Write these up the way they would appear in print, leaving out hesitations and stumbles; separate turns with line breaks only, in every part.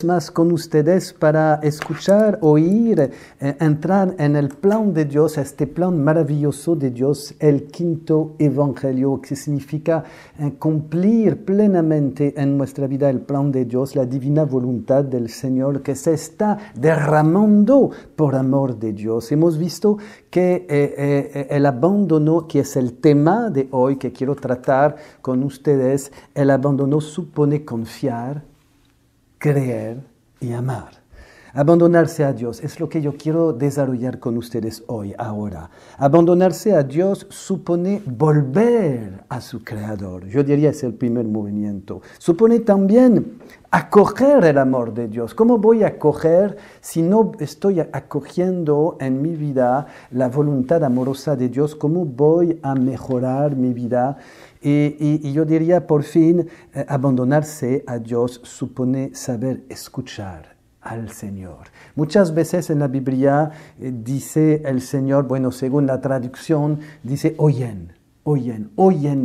más con ustedes para escuchar, oír, entrar en el plan de Dios, este plan maravilloso de Dios, el quinto evangelio, que significa cumplir plenamente en nuestra vida el plan de Dios, la divina voluntad del Señor que se está derramando por amor de Dios. Hemos visto que el abandono, que es el tema de hoy que quiero tratar con ustedes, el abandono supone confiar, creer y amar. Abandonarse a Dios es lo que yo quiero desarrollar con ustedes hoy, ahora. Abandonarse a Dios supone volver a su Creador. Yo diría es el primer movimiento. Supone también acoger el amor de Dios. ¿Cómo voy a acoger si no estoy acogiendo en mi vida la voluntad amorosa de Dios? ¿Cómo voy a mejorar mi vida? Y yo diría, por fin, abandonarse a Dios supone saber escuchar al Señor. Muchas veces en la Biblia dice el Señor, bueno, según la traducción, dice oyen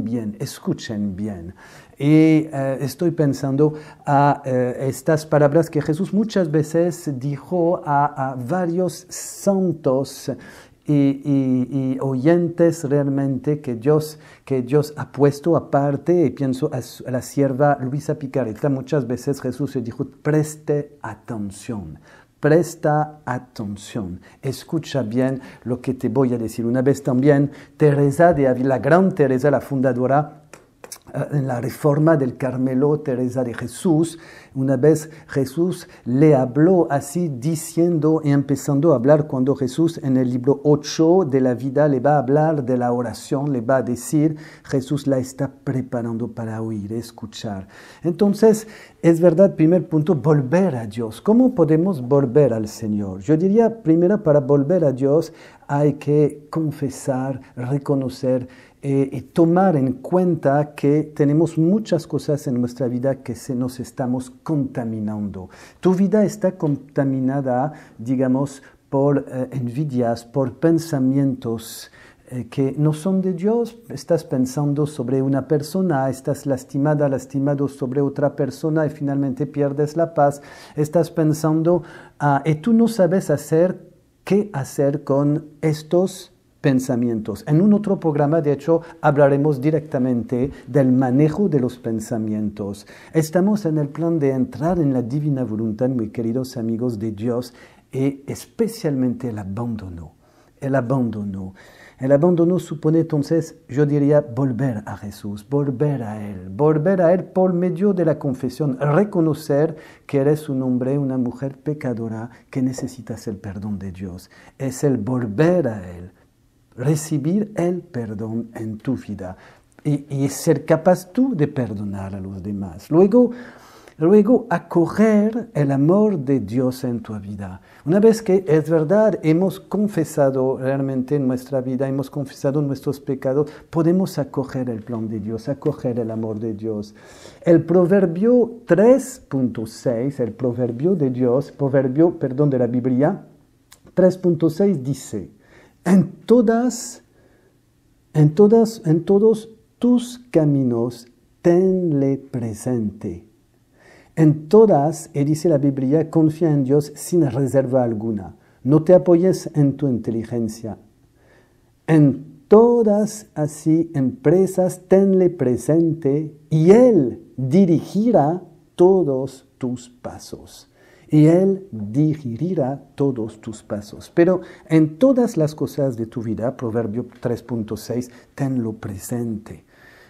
bien, escuchen bien. Y estoy pensando a estas palabras que Jesús muchas veces dijo a varios santos y oyentes realmente que Dios ha puesto aparte, y pienso a la sierva Luisa Picareta. Muchas veces Jesús le dijo, presta atención, escucha bien lo que te voy a decir. Una vez también Teresa de Ávila, la gran Teresa, la fundadora en la reforma del Carmelo, Teresa de Jesús, una vez Jesús le habló así diciendo y empezando a hablar cuando Jesús en el libro 8 de la vida le va a hablar de la oración, le va a decir, Jesús la está preparando para oír, escuchar. Entonces, es verdad, primer punto, volver a Dios. ¿Cómo podemos volver al Señor? Yo diría, primero, para volver a Dios hay que confesar, reconocer y tomar en cuenta que tenemos muchas cosas en nuestra vida que nos estamos contaminando. Tu vida está contaminada, digamos, por envidias, por pensamientos que no son de Dios. Estás pensando sobre una persona, estás lastimado sobre otra persona y finalmente pierdes la paz. Estás pensando y tú no sabes qué hacer con estos pensamientos. En un otro programa, de hecho, hablaremos directamente del manejo de los pensamientos. Estamos en el plan de entrar en la divina voluntad, mis queridos amigos de Dios, y especialmente el abandono. El abandono supone entonces, yo diría, volver a Jesús, volver a Él por medio de la confesión, reconocer que eres un hombre, una mujer pecadora, que necesitas el perdón de Dios. Es el volver a Él, recibir el perdón en tu vida y ser capaz tú de perdonar a los demás. Luego acoger el amor de Dios en tu vida. Una vez que es verdad, hemos confesado realmente en nuestra vida, hemos confesado nuestros pecados, podemos acoger el plan de Dios, acoger el amor de Dios. El Proverbio 3.6, el Proverbio de Dios, de la Biblia, 3.6 dice, en todos tus caminos tenle presente. En todas, y dice la Biblia, confía en Dios sin reserva alguna. No te apoyes en tu inteligencia. En todas así empresas tenle presente y Él dirigirá todos tus pasos. Pero en todas las cosas de tu vida, Proverbio 3.6, tenlo presente.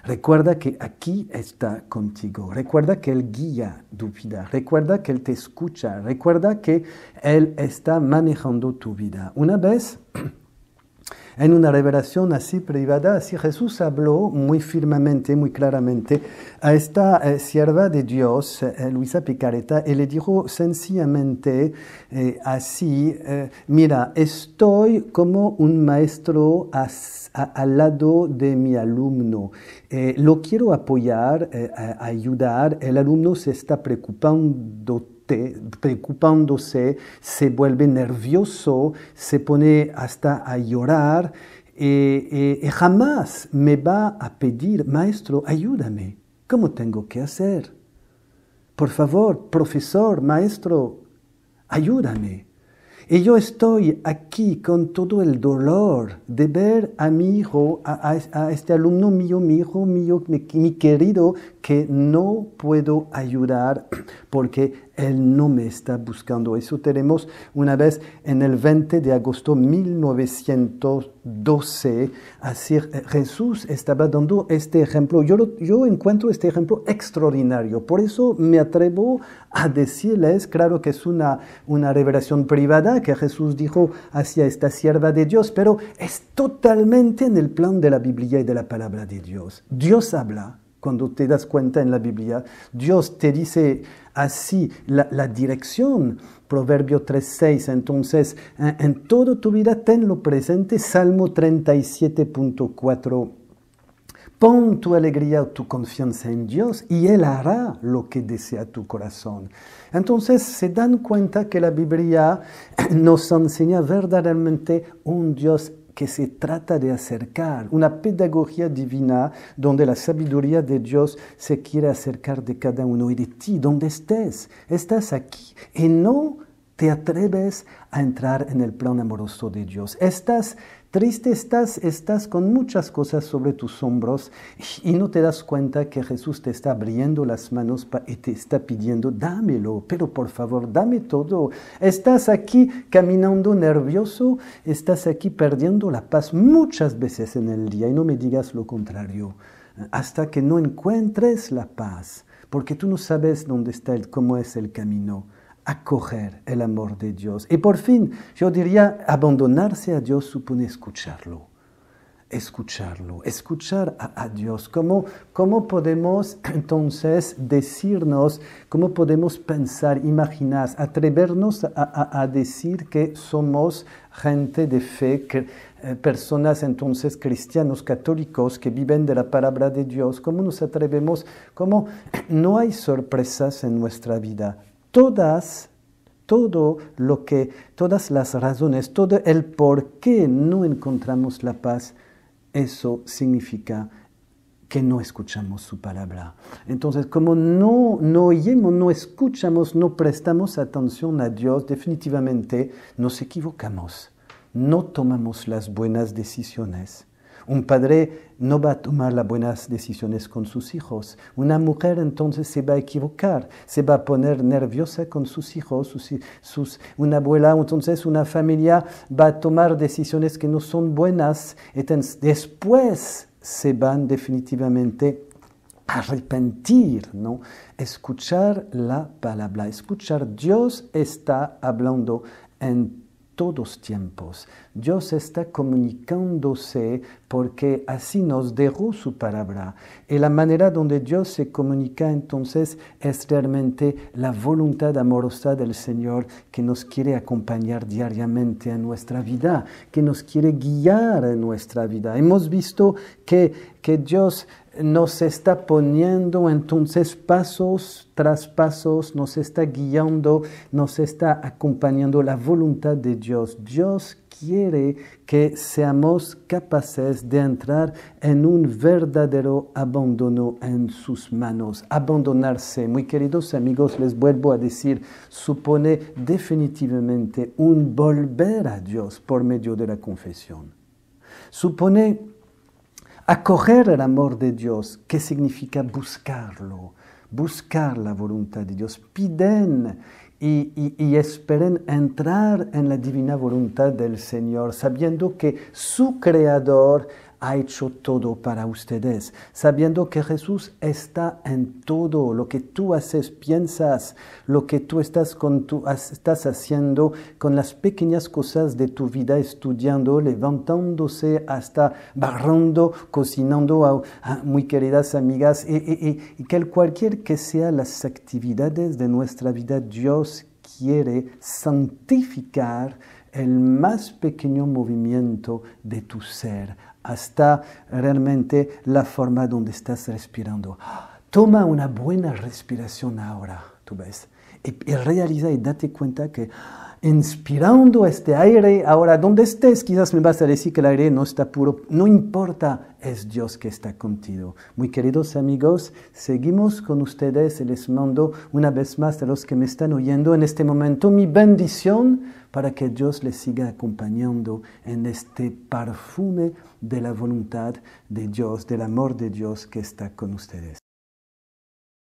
Recuerda que aquí está contigo. Recuerda que Él guía tu vida. Recuerda que Él te escucha. Recuerda que Él está manejando tu vida. Una vez, en una revelación así privada, así Jesús habló muy firmemente, muy claramente a esta sierva de Dios, Luisa Picareta, y le dijo sencillamente mira, estoy como un maestro al lado de mi alumno. Lo quiero apoyar, ayudar. El alumno se está preocupándose, se vuelve nervioso, se pone hasta a llorar y jamás me va a pedir, maestro, ayúdame, ¿cómo tengo que hacer? por favor, profesor, maestro, ayúdame. Y yo estoy aquí con todo el dolor de ver a mi hijo, a este alumno mío, mi hijo mío, mi querido, que no puedo ayudar porque él no me está buscando. Eso tenemos una vez en el 20 de agosto de 1912. Así Jesús estaba dando este ejemplo. Yo encuentro este ejemplo extraordinario. Por eso me atrevo a decirles, claro que es una revelación privada que Jesús dijo hacia esta sierva de Dios, pero es totalmente en el plan de la Biblia y de la palabra de Dios. Dios habla. Cuando te das cuenta en la Biblia, Dios te dice así la dirección. Proverbio 3:6. Entonces, en toda tu vida tenlo presente. Salmo 37.4. Pon tu alegría o tu confianza en Dios y Él hará lo que desea tu corazón. Entonces se dan cuenta que la Biblia nos enseña verdaderamente un Dios que se trata de acercar, una pedagogía divina donde la sabiduría de Dios se quiere acercar de cada uno y de ti, donde estés. Estás aquí y no te atreves a entrar en el plan amoroso de Dios. Estás triste, estás con muchas cosas sobre tus hombros y no te das cuenta que Jesús te está abriendo las manos y te está pidiendo, dámelo, pero por favor, dame todo. Estás aquí caminando nervioso, estás aquí perdiendo la paz muchas veces en el día y no me digas lo contrario, hasta que no encuentres la paz, porque tú no sabes dónde está, cómo es el camino. Acoger el amor de Dios. Y por fin, yo diría, abandonarse a Dios supone escuchar a Dios. ¿Cómo podemos entonces decirnos, cómo podemos pensar, imaginar, atrevernos a decir que somos gente de fe, personas entonces cristianos, católicos que viven de la palabra de Dios? ¿Cómo nos atrevemos? ¿Cómo no hay sorpresas en nuestra vida? Todas las razones, todo el por qué no encontramos la paz, eso significa que no escuchamos su palabra. Entonces, como no oímos, no escuchamos, no prestamos atención a Dios, definitivamente nos equivocamos, no tomamos las buenas decisiones. Un padre no va a tomar las buenas decisiones con sus hijos. Una mujer entonces se va a equivocar, se va a poner nerviosa con sus hijos. Una abuela, entonces una familia va a tomar decisiones que no son buenas. Entonces, después se van definitivamente a arrepentir, ¿no? Escuchar la palabra, escuchar. Dios está hablando en todos tiempos. Dios está comunicándose porque así nos dejó su palabra. Y la manera donde Dios se comunica entonces es realmente la voluntad amorosa del Señor que nos quiere acompañar diariamente en nuestra vida, que nos quiere guiar en nuestra vida. Hemos visto que Dios nos está poniendo entonces pasos tras pasos, nos está guiando, nos está acompañando la voluntad de Dios. Dios quiere que seamos capaces de entrar en un verdadero abandono en sus manos. Abandonarse, muy queridos amigos, les vuelvo a decir, supone definitivamente un volver a Dios por medio de la confesión. Supone acoger el amor de Dios, que significa buscarlo, buscar la voluntad de Dios. Piden y esperen entrar en la divina voluntad del Señor, sabiendo que su Creador ha hecho todo para ustedes, sabiendo que Jesús está en todo, lo que tú haces, piensas, lo que tú estás haciendo con las pequeñas cosas de tu vida, estudiando, levantándose, hasta barrando, cocinando, muy queridas amigas, y que cualquier que sean las actividades de nuestra vida, Dios quiere santificar el más pequeño movimiento de tu ser, hasta realmente la forma donde estás respirando. Toma una buena respiración ahora, tú ves, y realiza y date cuenta que inspirando este aire. Ahora, donde estés, quizás me vas a decir que el aire no está puro. No importa, es Dios que está contigo. Muy queridos amigos, seguimos con ustedes y les mando una vez más a los que me están oyendo en este momento mi bendición para que Dios les siga acompañando en este perfume de la voluntad de Dios, del amor de Dios que está con ustedes.